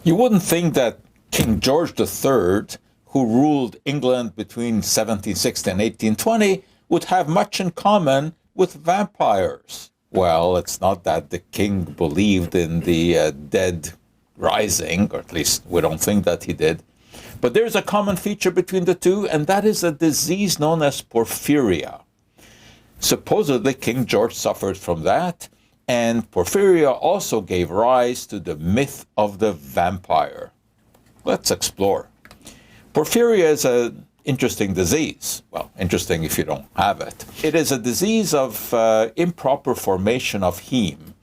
You wouldn't think that King George III, who ruled England between 1760 and 1820, would have much in common with vampires. Well, it's not that the king believed in the dead rising, or at least we don't think that he did. But there's a common feature between the two, and that is a disease known as porphyria. Supposedly, King George suffered from that, and porphyria also gave rise to the myth of the vampire. Let's explore. Porphyria is an interesting disease. Well, interesting if you don't have it. It is a disease of improper formation of heme.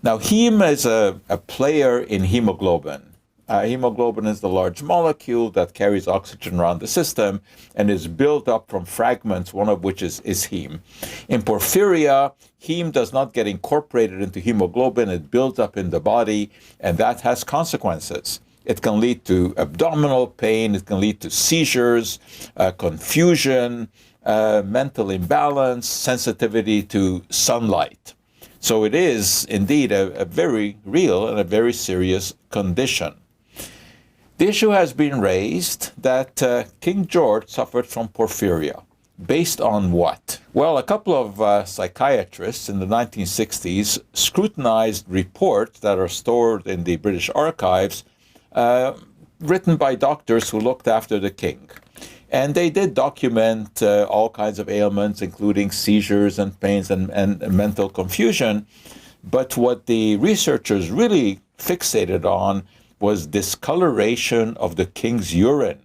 Now, heme is a player in hemoglobin. Hemoglobin is the large molecule that carries oxygen around the system and is built up from fragments, one of which is heme. In porphyria, heme does not get incorporated into hemoglobin. It builds up in the body, and that has consequences. It can lead to abdominal pain. It can lead to seizures, confusion, mental imbalance, sensitivity to sunlight. So it is indeed a very real and a very serious condition. The issue has been raised that King George suffered from porphyria. Based on what? Well, a couple of psychiatrists in the 1960s scrutinized reports that are stored in the British archives written by doctors who looked after the king. And they did document all kinds of ailments, including seizures and pains and mental confusion. But what the researchers really fixated on was discoloration of the king's urine.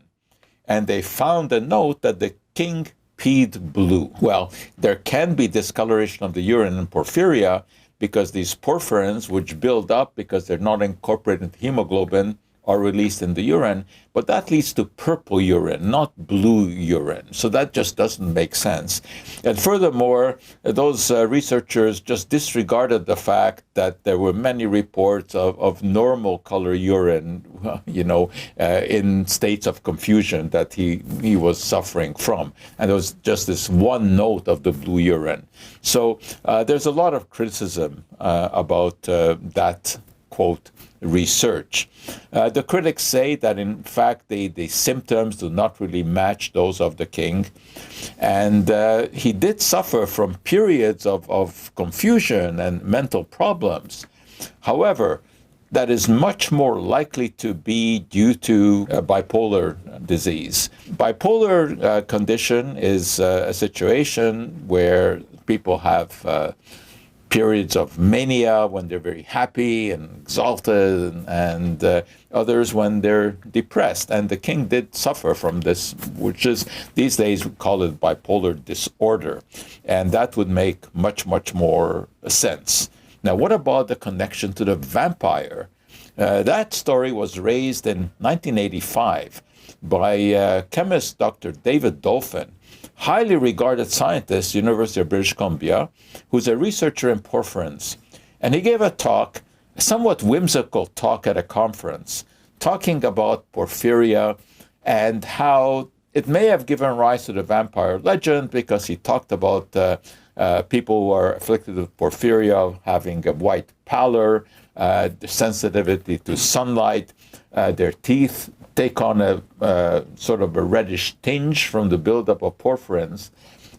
And they found a note that the king peed blue. Well, there can be discoloration of the urine in porphyria because these porphyrins, which build up because they're not incorporated into hemoglobin, are released in the urine, but that leads to purple urine, not blue urine. So that just doesn't make sense. And furthermore, those researchers just disregarded the fact that there were many reports of normal color urine, in states of confusion that he was suffering from. And there was just this one note of the blue urine. So there's a lot of criticism about that, quote, research. The critics say that, in fact, the symptoms do not really match those of the king. And he did suffer from periods of confusion and mental problems. However, that is much more likely to be due to bipolar disease. Bipolar condition is a situation where people have periods of mania when they're very happy and exalted, and others when they're depressed. And the king did suffer from this, which is, these days we call it bipolar disorder. And that would make much, much more sense. Now, what about the connection to the vampire? That story was raised in 1985 by chemist Dr. David Dolphin, highly regarded scientist, University of British Columbia, who's a researcher in porphyrins. And he gave a talk, a somewhat whimsical talk at a conference, talking about porphyria and how it may have given rise to the vampire legend, because he talked about people who are afflicted with porphyria having a white pallor, the sensitivity to sunlight, their teeth take on a sort of a reddish tinge from the buildup of porphyrins.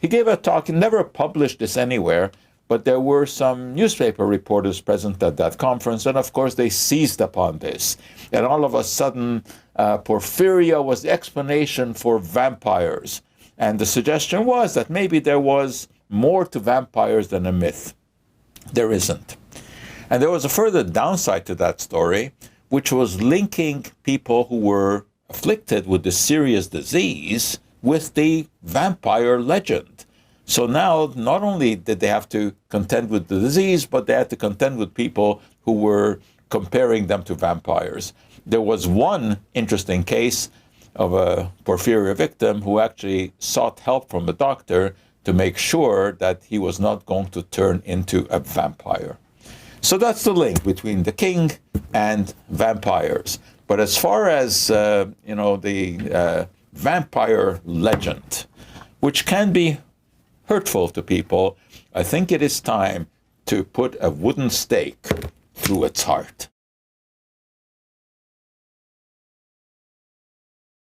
He gave a talk, he never published this anywhere, but there were some newspaper reporters present at that conference, and of course they seized upon this. And all of a sudden, porphyria was the explanation for vampires. And the suggestion was that maybe there was more to vampires than a myth. There isn't. And there was a further downside to that story, which was linking people who were afflicted with the serious disease with the vampire legend. So now, not only did they have to contend with the disease, but they had to contend with people who were comparing them to vampires. There was one interesting case of a porphyria victim who actually sought help from a doctor to make sure that he was not going to turn into a vampire. So that's the link between the king and vampires. But as far as the vampire legend, which can be hurtful to people, I think it is time to put a wooden stake through its heart.